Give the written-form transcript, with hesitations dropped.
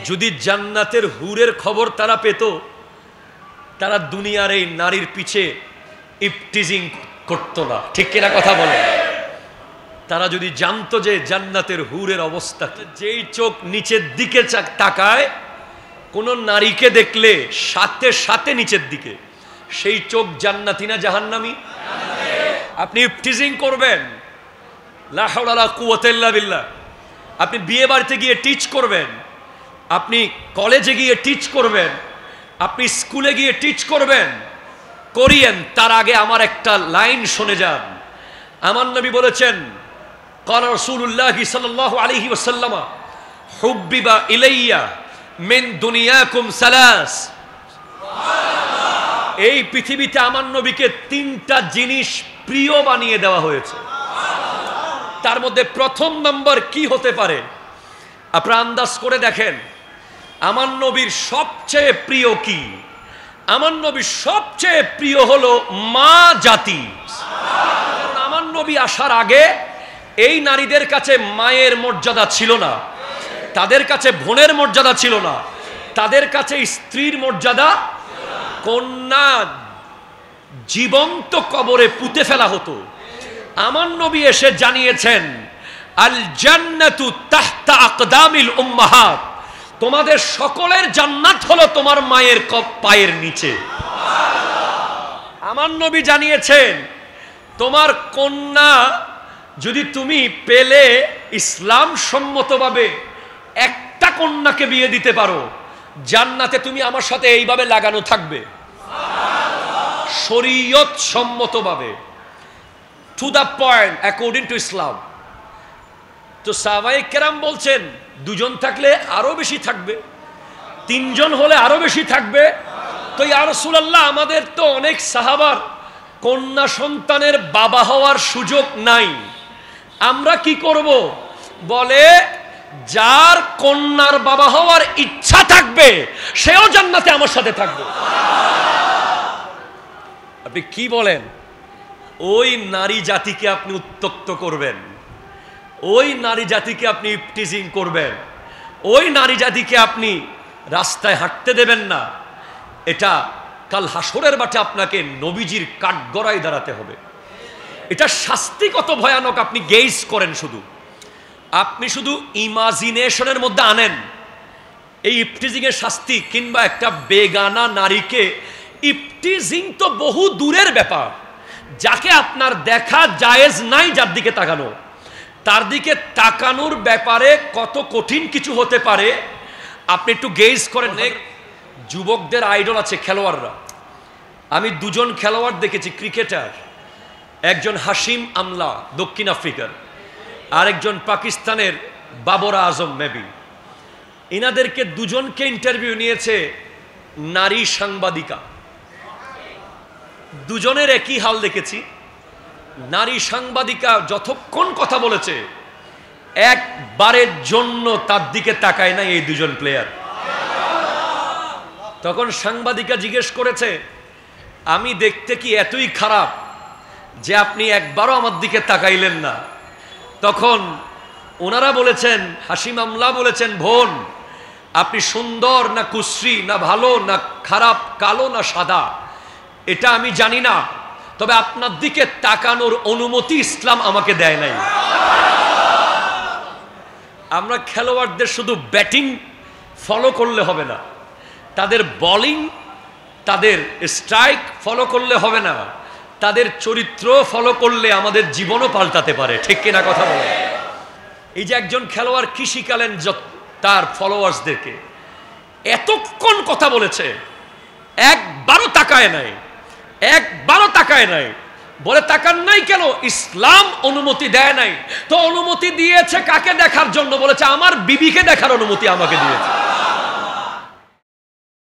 যদি জান্নাতের হুরের খবর তারা পেত, তারা দুনিয়ার এই নারীর পিছে ইফটিজিং করতো না। ঠিক কিনা কথা বলে? তারা যদি জানতো যে জান্নাতের হুরের অবস্থা, যেই চোখ নিচের দিকে তাকায় কোন নারীকে দেখলে সাথে সাথে নিচের দিকে, সেই চোখ জান্নাতি না জাহান্নামী? আপনি ইফটিজিং করবেন, লা হাওলা ওয়ালা কুওয়াতা ইল্লা বিল্লাহ। আপনি বিয়ে বাড়িতে গিয়ে টিচ করবেন, আপনি কলেজে গিয়ে টিচ করবেন, আপনি স্কুলে গিয়ে টিচ করবেন, করিয়েন। তার আগে আমার একটা লাইন শুনে যান। আমার নবী বলেছেন, ক্বালা রাসূলুল্লাহি সাল্লাল্লাহু আলাইহি ওয়াসাল্লাম, হুব্বিবা ইলাইয়া মিন দুনিয়াকুম সালাস। এই পৃথিবীতে আমার নবীকে তিনটা জিনিস প্রিয় বানিয়ে দেওয়া হয়েছে। তার মধ্যে প্রথম নম্বর কি হতে পারে? আপনারা আন্দাজ করে দেখেন, আমার নবীর সবচেয়ে প্রিয় কি? আমার নবীর সবচেয়ে প্রিয় হলো মা জাতি। আমার নবী আসার আগে এই নারীদের কাছে মায়ের মর্যাদা ছিল না, তাদের কাছে বোনের মর্যাদা ছিল না, তাদের কাছে স্ত্রীর মর্যাদা। কন্যা জীবন্ত কবরে পুঁতে ফেলা হতো। আমার নবী এসে জানিয়েছেন, আল জান্নাতু তাহতা আকদামিল উম্মাহাত, তোমাদের সকলের জান্নাত হলো তোমার মায়ের পায়ের নিচে। আমার নবী জানিয়েছেন, তোমার কন্যা যদি তুমি পেলে ইসলাম সম্মতভাবে একটা কন্যাকে বিয়ে দিতে পারো, জান্নাতে তুমি আমার সাথে এইভাবে লাগানো থাকবে, শরীয়ত সম্মতভাবে, to the point, according to Islam. তো সাহাবায়ে কেরাম বলছেন, দুজন থাকলে আরো বেশি থাকবে, তিনজন হলে আরো বেশি থাকবে। তো ইয়া রাসূলুল্লাহ, আমাদের তো অনেক সাহাবার কন্যা সন্তানের বাবা হওয়ার সুযোগ নাই, আমরা কি করব? বলে, যার কন্যার বাবা হওয়ার ইচ্ছা থাকবে সেও জান্নাতে আমার সাথে থাকবে। আপনি কি বলেন? ওই নারী জাতিকে আপনি উত্ত্যক্ত করবেন, ওই নারী জাতিকে আপনি ইফটিজিং করবেন, ওই নারী জাতিকে আপনি রাস্তায় হাঁটতে দেবেন না। এটা কাল হাসরের মাঠে আপনাকে নবীজির কাঠগড়ায় দাঁড়াতে হবে। এটা শাস্তি কত ভয়ানক আপনি গেজ করেন। আপনি শুধু ইমাজিনেশনের মধ্যে আনেন এই ইফটিজিং এর শাস্তি, কিংবা একটা বেগানা নারীকে ইফটিজিং তো বহু দূরের ব্যাপার, যাকে আপনার দেখা জায়েজ নাই, যার দিকে তাকানো, তার দিকে তাকানোর ব্যাপারে কত কঠিন কিছু হতে পারে আপনি একটু গেজ করেন। যুবকদের আইডল আছে খেলোয়াড়রা। আমি দুজন খেলোয়াড় দেখেছি, ক্রিকেটার, একজন হাশিম আমলা দক্ষিণ আফ্রিকার, আরেকজন পাকিস্তানের বাবর আজম মেবি। এনাদেরকে দুজনকে ইন্টারভিউ নিয়েছে নারী সাংবাদিকা। দুজনের একই হাল দেখেছি। নারী সাংবাদিকা যতক্ষণ কথা বলেছে, একবারের জন্য তার দিকে তাকায় না এই দুজন প্লেয়ার। তখন সাংবাদিকা জিজ্ঞেস করেছে, আমি দেখতে কি এতই খারাপ যে আপনি একবারও আমার দিকে তাকাইলেন না? তখন ওনারা বলেছেন, হাশিম আমলা বলেছেন, বোন, আপনি সুন্দর না কুশ্রী না ভালো না খারাপ, কালো না সাদা, এটা আমি জানি না, তবে আপনার দিকে তাকানোর অনুমতি ইসলাম আমাকে দেয় নাই। আমরা খেলোয়াড়দের শুধু ব্যাটিং ফলো করলে হবে না, তাদের বোলিং, তাদের স্ট্রাইক ফলো করলে হবে না, তাদের চরিত্র ফলো করলে আমাদের জীবনও পাল্টাতে পারে। ঠিক কিনা কথা বলে? এই যে একজন খেলোয়াড় কি শিখালেন তার ফলোয়ার্সদেরকে, এতক্ষণ কথা বলেছে, একবারও তাকায় নাই, একবারও তাকায় নাই। বলে, তাকান নাই কেন? ইসলাম অনুমতি দেয় নাই। তো অনুমতি দিয়েছে কাকে দেখার জন্য? বলেছে, আমার বিবিকে দেখার অনুমতি আমাকে দিয়েছে।